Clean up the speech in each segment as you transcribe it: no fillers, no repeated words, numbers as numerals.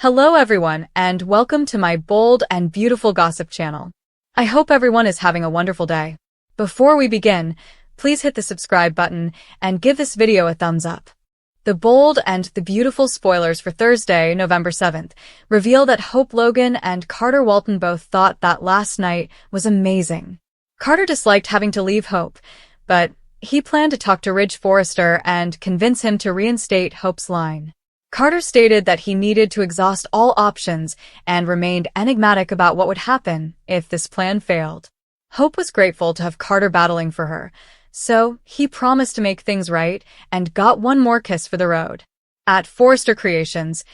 Hello everyone, and welcome to my bold and beautiful gossip channel. I hope everyone is having a wonderful day. Before we begin, please hit the subscribe button and give this video a thumbs up. The bold and the beautiful spoilers for Thursday, November 7th, reveal that Hope Logan and Carter Walton both thought that last night was amazing. Carter disliked having to leave Hope, but he planned to talk to Ridge Forrester and convince him to reinstate Hope's line. Carter stated that he needed to exhaust all options and remained enigmatic about what would happen if this plan failed. Hope was grateful to have Carter battling for her, so he promised to make things right and got one more kiss for the road. At Forrester Creations,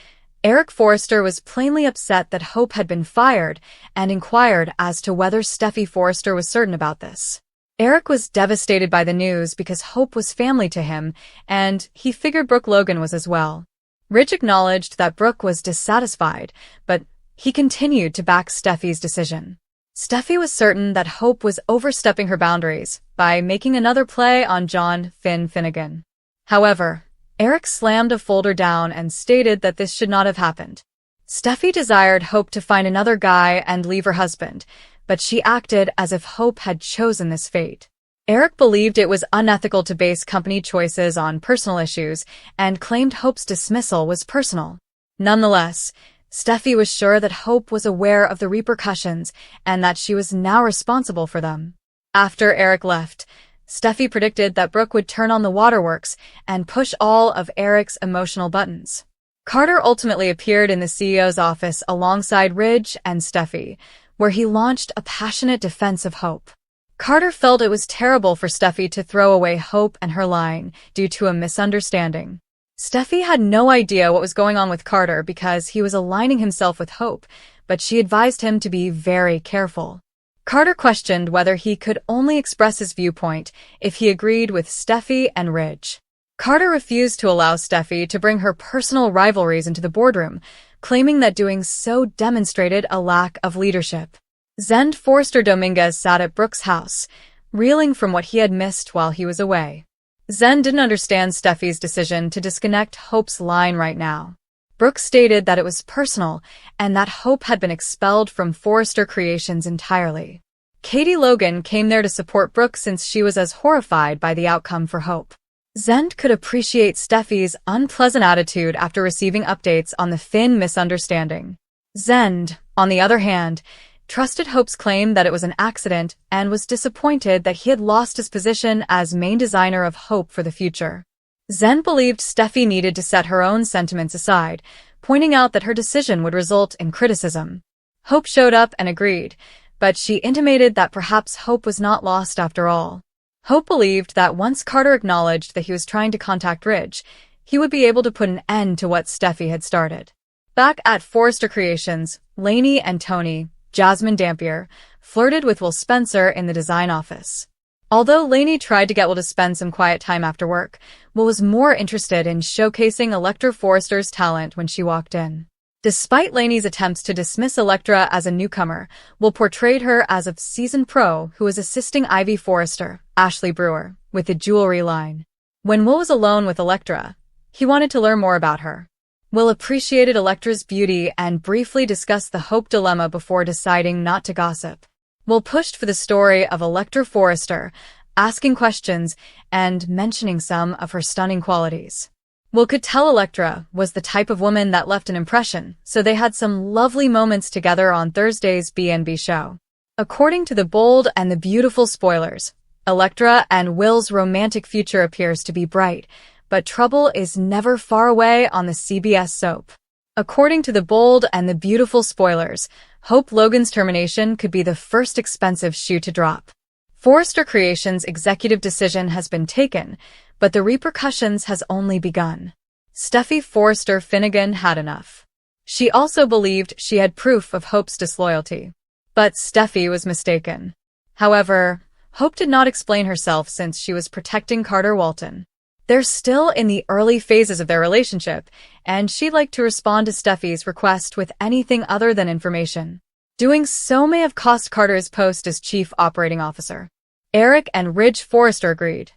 Eric Forrester was plainly upset that Hope had been fired and inquired as to whether Steffy Forrester was certain about this. Eric was devastated by the news because Hope was family to him, and he figured Brooke Logan was as well. Ridge acknowledged that Brooke was dissatisfied, but he continued to back Steffy's decision. Steffy was certain that Hope was overstepping her boundaries by making another play on John Finnegan. However, Eric slammed a folder down and stated that this should not have happened. Steffy desired Hope to find another guy and leave her husband, but she acted as if Hope had chosen this fate. Eric believed it was unethical to base company choices on personal issues and claimed Hope's dismissal was personal. Nonetheless, Steffy was sure that Hope was aware of the repercussions and that she was now responsible for them. After Eric left, Steffy predicted that Brooke would turn on the waterworks and push all of Eric's emotional buttons. Carter ultimately appeared in the CEO's office alongside Ridge and Steffy, where he launched a passionate defense of Hope. Carter felt it was terrible for Steffy to throw away Hope and her line due to a misunderstanding. Steffy had no idea what was going on with Carter because he was aligning himself with Hope, but she advised him to be very careful. Carter questioned whether he could only express his viewpoint if he agreed with Steffy and Ridge. Carter refused to allow Steffy to bring her personal rivalries into the boardroom, claiming that doing so demonstrated a lack of leadership. Zend Forrester Dominguez sat at Brooke's house, reeling from what he had missed while he was away. Zend didn't understand Steffy's decision to disconnect Hope's line right now. Brooke stated that it was personal and that Hope had been expelled from Forrester Creations entirely. Katie Logan came there to support Brooke since she was as horrified by the outcome for Hope. Zend could appreciate Steffy's unpleasant attitude after receiving updates on the Finn misunderstanding. Zend, on the other hand, trusted Hope's claim that it was an accident and was disappointed that he had lost his position as main designer of Hope for the future. Zend believed Steffy needed to set her own sentiments aside, pointing out that her decision would result in criticism. Hope showed up and agreed, but she intimated that perhaps Hope was not lost after all. Hope believed that once Carter acknowledged that he was trying to contact Ridge, he would be able to put an end to what Steffy had started. Back at Forrester Creations, Lainey and Tony, Jasmine Dampier, flirted with Will Spencer in the design office. Although Lainey tried to get Will to spend some quiet time after work, Will was more interested in showcasing Electra Forrester's talent when she walked in. Despite Lainey's attempts to dismiss Electra as a newcomer, Will portrayed her as a seasoned pro who was assisting Ivy Forrester, Ashley Brewer, with the jewelry line. When Will was alone with Electra, he wanted to learn more about her. Will appreciated Electra's beauty and briefly discussed the Hope dilemma before deciding not to gossip. Will pushed for the story of Electra Forrester, asking questions and mentioning some of her stunning qualities. Will could tell Electra was the type of woman that left an impression, so they had some lovely moments together on Thursday's B&B show. According to the bold and the beautiful spoilers, Electra and Will's romantic future appears to be bright, but trouble is never far away on the CBS soap. According to the bold and the beautiful spoilers, Hope Logan's termination could be the first expensive shoe to drop. Forrester Creations' executive decision has been taken, but the repercussions has only begun. Steffy Forrester Finnegan had enough. She also believed she had proof of Hope's disloyalty. But Steffy was mistaken. However, Hope did not explain herself since she was protecting Carter Walton. They're still in the early phases of their relationship, and she'd like to respond to Steffy's request with anything other than information. Doing so may have cost Carter his post as chief operating officer. Eric and Ridge Forrester agreed.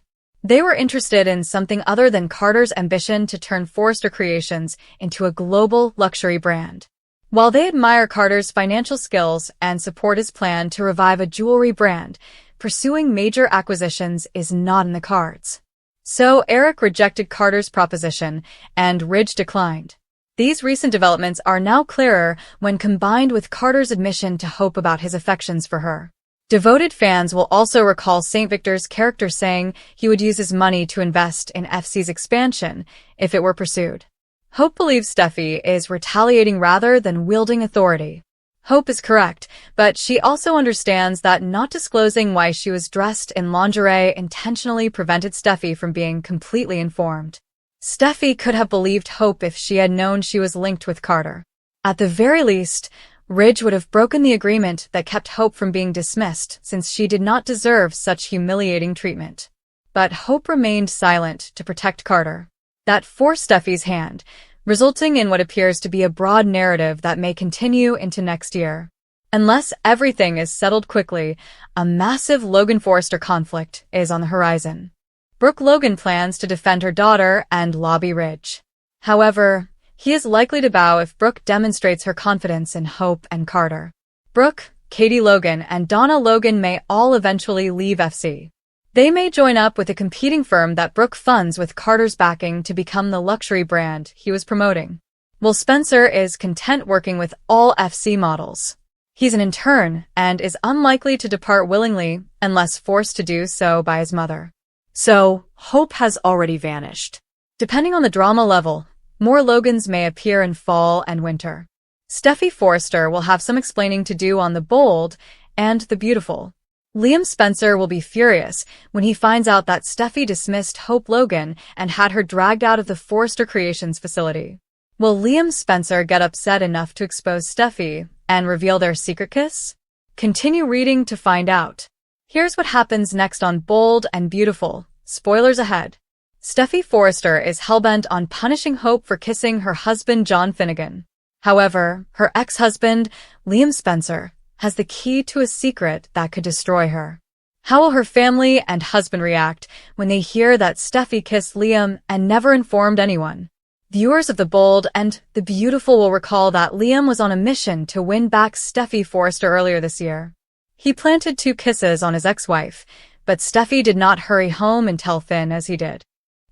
They were interested in something other than Carter's ambition to turn Forrester Creations into a global luxury brand. While they admire Carter's financial skills and support his plan to revive a jewelry brand, pursuing major acquisitions is not in the cards. So Eric rejected Carter's proposition, and Ridge declined. These recent developments are now clearer when combined with Carter's admission to Hope about his affections for her. Devoted fans will also recall St. Victor's character saying he would use his money to invest in FC's expansion if it were pursued. Hope believes Steffy is retaliating rather than wielding authority. Hope is correct, but she also understands that not disclosing why she was dressed in lingerie intentionally prevented Steffy from being completely informed. Steffy could have believed Hope if she had known she was linked with Carter. At the very least, Ridge would have broken the agreement that kept Hope from being dismissed, since she did not deserve such humiliating treatment. But Hope remained silent to protect Carter. That forced Steffy's hand, resulting in what appears to be a broad narrative that may continue into next year. Unless everything is settled quickly, a massive Logan-Forrester conflict is on the horizon. Brooke Logan plans to defend her daughter and lobby Ridge. However, he is likely to bow if Brooke demonstrates her confidence in Hope and Carter. Brooke, Katie Logan, and Donna Logan may all eventually leave FC. They may join up with a competing firm that Brooke funds with Carter's backing to become the luxury brand he was promoting. Will Spencer is content working with all FC models. He's an intern and is unlikely to depart willingly unless forced to do so by his mother. So, Hope has already vanished. Depending on the drama level, more Logans may appear in fall and winter. Steffy Forrester will have some explaining to do on the bold and the beautiful. Liam Spencer will be furious when he finds out that Steffy dismissed Hope Logan and had her dragged out of the Forrester Creations facility. Will Liam Spencer get upset enough to expose Steffy and reveal their secret kiss? Continue reading to find out. Here's what happens next on Bold and Beautiful. Spoilers ahead. Steffy Forrester is hellbent on punishing Hope for kissing her husband John Finnegan. However, her ex-husband, Liam Spencer, has the key to a secret that could destroy her. How will her family and husband react when they hear that Steffy kissed Liam and never informed anyone? Viewers of The Bold and the Beautiful will recall that Liam was on a mission to win back Steffy Forrester earlier this year. He planted 2 kisses on his ex-wife, but Steffy did not hurry home and tell Finn as he did.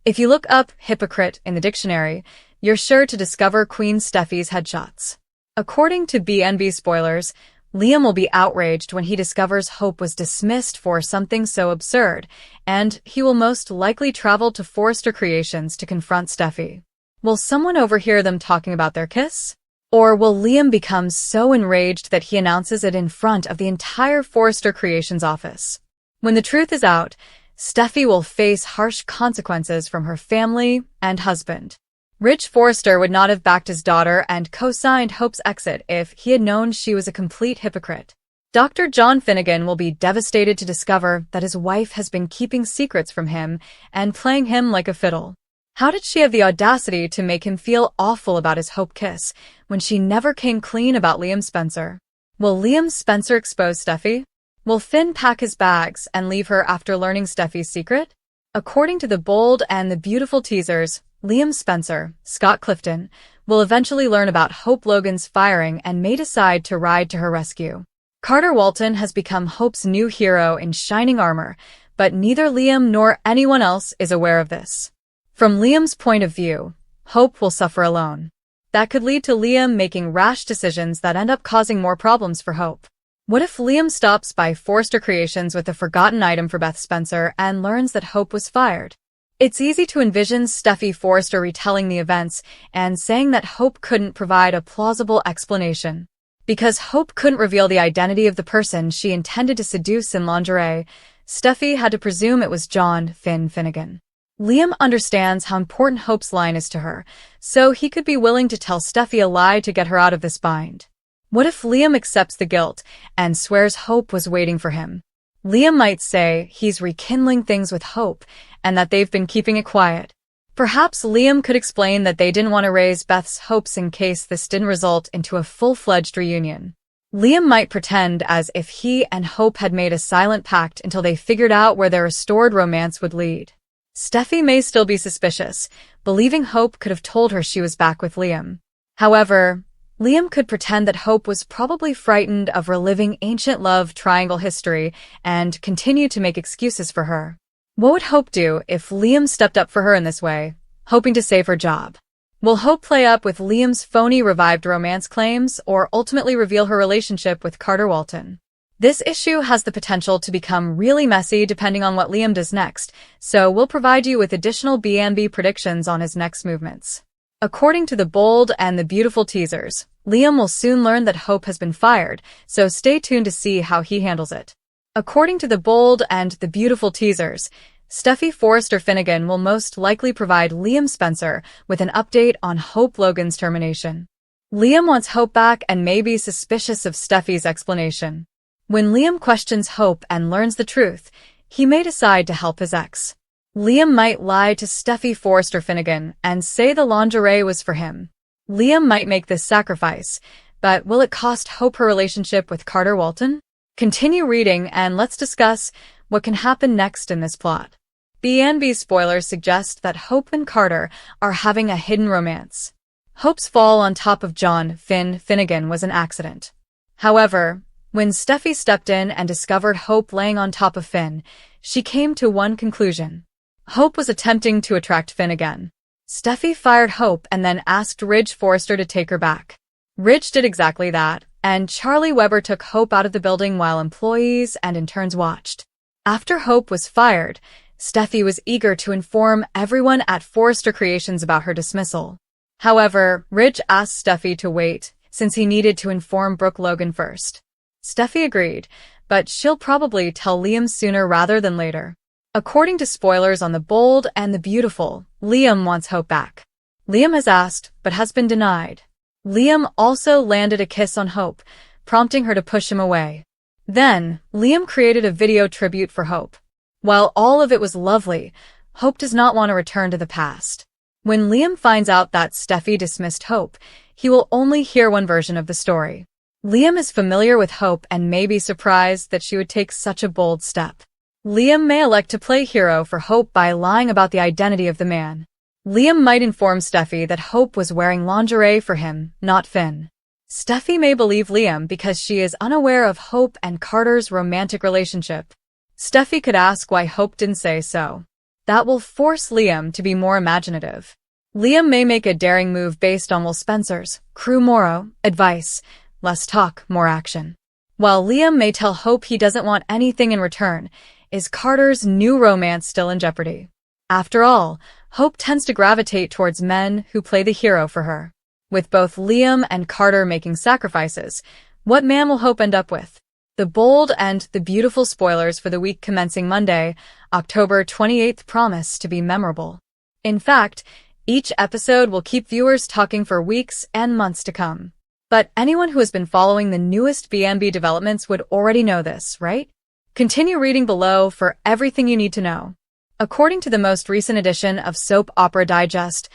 If you look up hypocrite in the dictionary, you're sure to discover Queen Steffy's headshots. According to BNB spoilers, Liam will be outraged when he discovers Hope was dismissed for something so absurd, and he will most likely travel to Forrester Creations to confront Steffy. Will someone overhear them talking about their kiss? Or will Liam become so enraged that he announces it in front of the entire Forrester Creations office? When the truth is out, Steffy will face harsh consequences from her family and husband. Ridge Forrester would not have backed his daughter and co-signed Hope's exit if he had known she was a complete hypocrite. Dr. John Finnegan will be devastated to discover that his wife has been keeping secrets from him and playing him like a fiddle. How did she have the audacity to make him feel awful about his Hope kiss when she never came clean about Liam Spencer? Will Liam Spencer expose Steffy? Will Finn pack his bags and leave her after learning Steffy's secret? According to The Bold and the Beautiful teasers, Liam Spencer, Scott Clifton, will eventually learn about Hope Logan's firing and may decide to ride to her rescue. Carter Walton has become Hope's new hero in shining armor, but neither Liam nor anyone else is aware of this. From Liam's point of view, Hope will suffer alone. That could lead to Liam making rash decisions that end up causing more problems for Hope. What if Liam stops by Forrester Creations with a forgotten item for Beth Spencer and learns that Hope was fired? It's easy to envision Steffy Forrester retelling the events and saying that Hope couldn't provide a plausible explanation. Because Hope couldn't reveal the identity of the person she intended to seduce in lingerie, Steffy had to presume it was John Finnegan. Liam understands how important Hope's line is to her, so he could be willing to tell Steffy a lie to get her out of this bind. What if Liam accepts the guilt and swears Hope was waiting for him? Liam might say he's rekindling things with Hope and that they've been keeping it quiet. Perhaps Liam could explain that they didn't want to raise Beth's hopes in case this didn't result into a full-fledged reunion. Liam might pretend as if he and Hope had made a silent pact until they figured out where their restored romance would lead. Steffy may still be suspicious, believing Hope could have told her she was back with Liam. However, Liam could pretend that Hope was probably frightened of reliving ancient love triangle history and continue to make excuses for her. What would Hope do if Liam stepped up for her in this way, hoping to save her job? Will Hope play up with Liam's phony revived romance claims or ultimately reveal her relationship with Carter Walton? This issue has the potential to become really messy depending on what Liam does next, so we'll provide you with additional B&B predictions on his next movements. According to the bold and the beautiful teasers, Liam will soon learn that Hope has been fired, so stay tuned to see how he handles it. According to the bold and the beautiful teasers, Steffy Forrester Finnegan will most likely provide Liam Spencer with an update on Hope Logan's termination. Liam wants Hope back and may be suspicious of Steffy's explanation. When Liam questions Hope and learns the truth, he may decide to help his ex. Liam might lie to Steffy Forrester Finnegan and say the lingerie was for him. Liam might make this sacrifice, but will it cost Hope her relationship with Carter Walton? Continue reading and let's discuss what can happen next in this plot. B&B spoilers suggest that Hope and Carter are having a hidden romance. Hope's fall on top of John Finnegan was an accident. However, when Steffy stepped in and discovered Hope laying on top of Finn, she came to one conclusion. Hope was attempting to attract Finn again. Steffy fired Hope and then asked Ridge Forrester to take her back. Ridge did exactly that, and Charlie Weber took Hope out of the building while employees and interns watched. After Hope was fired, Steffy was eager to inform everyone at Forrester Creations about her dismissal. However, Ridge asked Steffy to wait, since he needed to inform Brooke Logan first. Steffy agreed, but she'll probably tell Liam sooner rather than later. According to spoilers on The Bold and the Beautiful, Liam wants Hope back. Liam has asked, but has been denied. Liam also landed a kiss on Hope, prompting her to push him away. Then, Liam created a video tribute for Hope. While all of it was lovely, Hope does not want to return to the past. When Liam finds out that Steffy dismissed Hope, he will only hear one version of the story. Liam is familiar with Hope and may be surprised that she would take such a bold step. Liam may elect to play hero for Hope by lying about the identity of the man. Liam might inform Steffy that Hope was wearing lingerie for him, not Finn. Steffy may believe Liam because she is unaware of Hope and Carter's romantic relationship. Steffy could ask why Hope didn't say so. That will force Liam to be more imaginative. Liam may make a daring move based on Will Spencer's crew motto, advice, less talk, more action. While Liam may tell Hope he doesn't want anything in return, is Carter's new romance still in jeopardy? After all, Hope tends to gravitate towards men who play the hero for her. With both Liam and Carter making sacrifices, what man will Hope end up with? The bold and the beautiful spoilers for the week commencing Monday, October 28th promise to be memorable. In fact, each episode will keep viewers talking for weeks and months to come. But anyone who has been following the newest B&B developments would already know this, right? Continue reading below for everything you need to know. According to the most recent edition of Soap Opera Digest,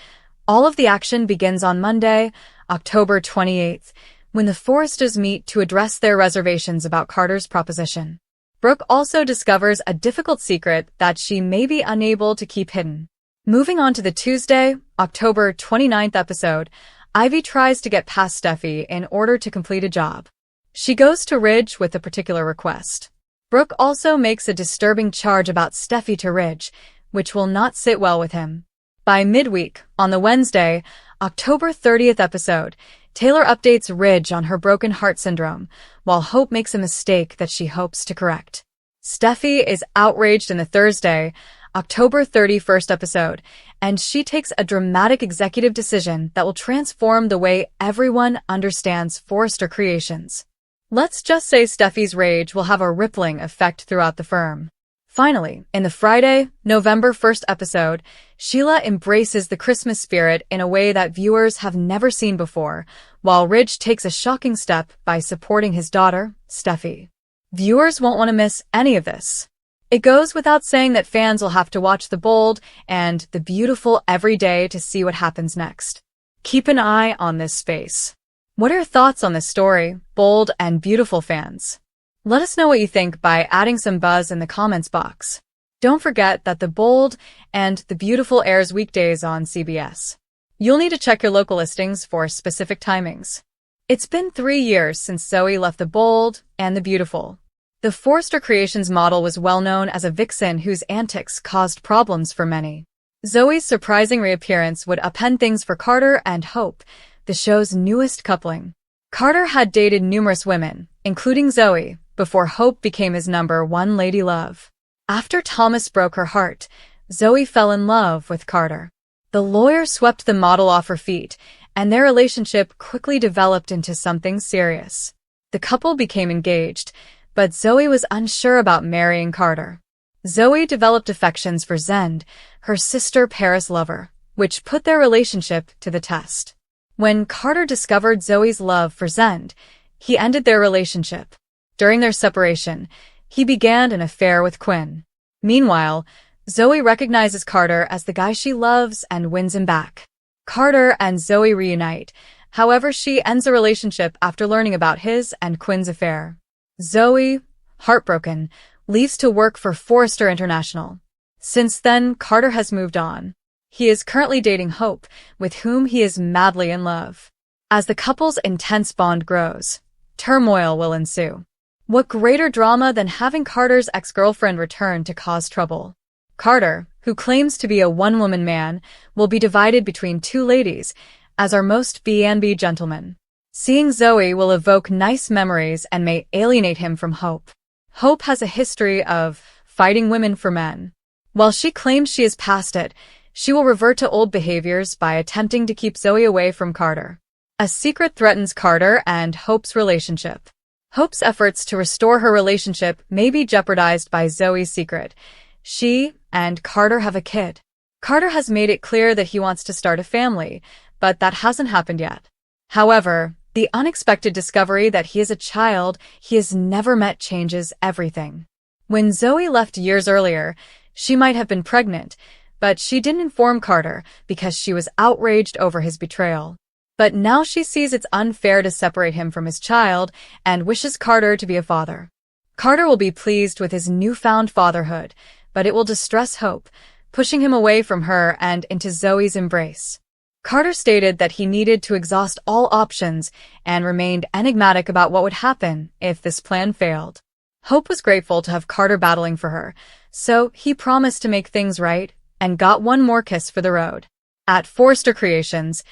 all of the action begins on Monday, October 28th, when the Forresters meet to address their reservations about Carter's proposition. Brooke also discovers a difficult secret that she may be unable to keep hidden. Moving on to the Tuesday, October 29th episode, Ivy tries to get past Steffy in order to complete a job. She goes to Ridge with a particular request. Brooke also makes a disturbing charge about Steffy to Ridge, which will not sit well with him. By midweek, on the Wednesday, October 30th episode, Taylor updates Ridge on her broken heart syndrome, while Hope makes a mistake that she hopes to correct. Steffy is outraged in the Thursday, October 31st episode, and she takes a dramatic executive decision that will transform the way everyone understands Forrester Creations. Let's just say Steffy's rage will have a rippling effect throughout the firm. Finally, in the Friday, November 1st episode, Sheila embraces the Christmas spirit in a way that viewers have never seen before, while Ridge takes a shocking step by supporting his daughter, Steffy. Viewers won't want to miss any of this. It goes without saying that fans will have to watch The Bold and The Beautiful every day to see what happens next. Keep an eye on this space. What are your thoughts on this story, Bold and Beautiful fans? Let us know what you think by adding some buzz in the comments box. Don't forget that The Bold and the Beautiful airs weekdays on CBS. You'll need to check your local listings for specific timings. It's been 3 years since Zoe left The Bold and the Beautiful. The Forrester Creations model was well known as a vixen whose antics caused problems for many. Zoe's surprising reappearance would upend things for Carter and Hope, the show's newest coupling. Carter had dated numerous women, including Zoe, before Hope became his #1 lady love. After Thomas broke her heart, Zoe fell in love with Carter. The lawyer swept the model off her feet, and their relationship quickly developed into something serious. The couple became engaged, but Zoe was unsure about marrying Carter. Zoe developed affections for Zend, her sister Paris lover, which put their relationship to the test. When Carter discovered Zoe's love for Zend, he ended their relationship. During their separation, he began an affair with Quinn. Meanwhile, Zoe recognizes Carter as the guy she loves and wins him back. Carter and Zoe reunite, however she ends the relationship after learning about his and Quinn's affair. Zoe, heartbroken, leaves to work for Forrester International. Since then, Carter has moved on. He is currently dating Hope, with whom he is madly in love. As the couple's intense bond grows, turmoil will ensue. What greater drama than having Carter's ex-girlfriend return to cause trouble? Carter, who claims to be a one-woman man, will be divided between two ladies, as are most B&B gentlemen. Seeing Zoe will evoke nice memories and may alienate him from Hope. Hope has a history of fighting women for men. While she claims she is past it, she will revert to old behaviors by attempting to keep Zoe away from Carter. A secret threatens Carter and Hope's relationship. Hope's efforts to restore her relationship may be jeopardized by Zoe's secret. She and Carter have a kid. Carter has made it clear that he wants to start a family, but that hasn't happened yet. However, the unexpected discovery that he is a child he has never met changes everything. When Zoe left years earlier, she might have been pregnant, but she didn't inform Carter because she was outraged over his betrayal. But now she sees it's unfair to separate him from his child and wishes Carter to be a father. Carter will be pleased with his newfound fatherhood, but it will distress Hope, pushing him away from her and into Zoe's embrace. Carter stated that he needed to exhaust all options and remained enigmatic about what would happen if this plan failed. Hope was grateful to have Carter battling for her, so he promised to make things right and got one more kiss for the road. At Forrester Creations,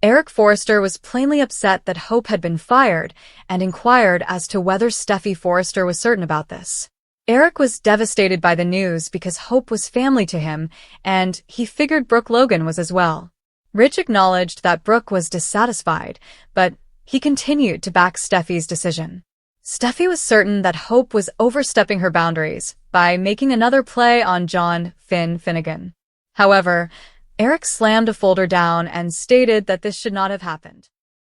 Eric Forrester was plainly upset that Hope had been fired and inquired as to whether Steffy Forrester was certain about this. Eric was devastated by the news because Hope was family to him, and he figured Brooke Logan was as well. Rich acknowledged that Brooke was dissatisfied, but he continued to back Steffy's decision. Steffy was certain that Hope was overstepping her boundaries by making another play on John Finnegan. However, Eric slammed a folder down and stated that this should not have happened.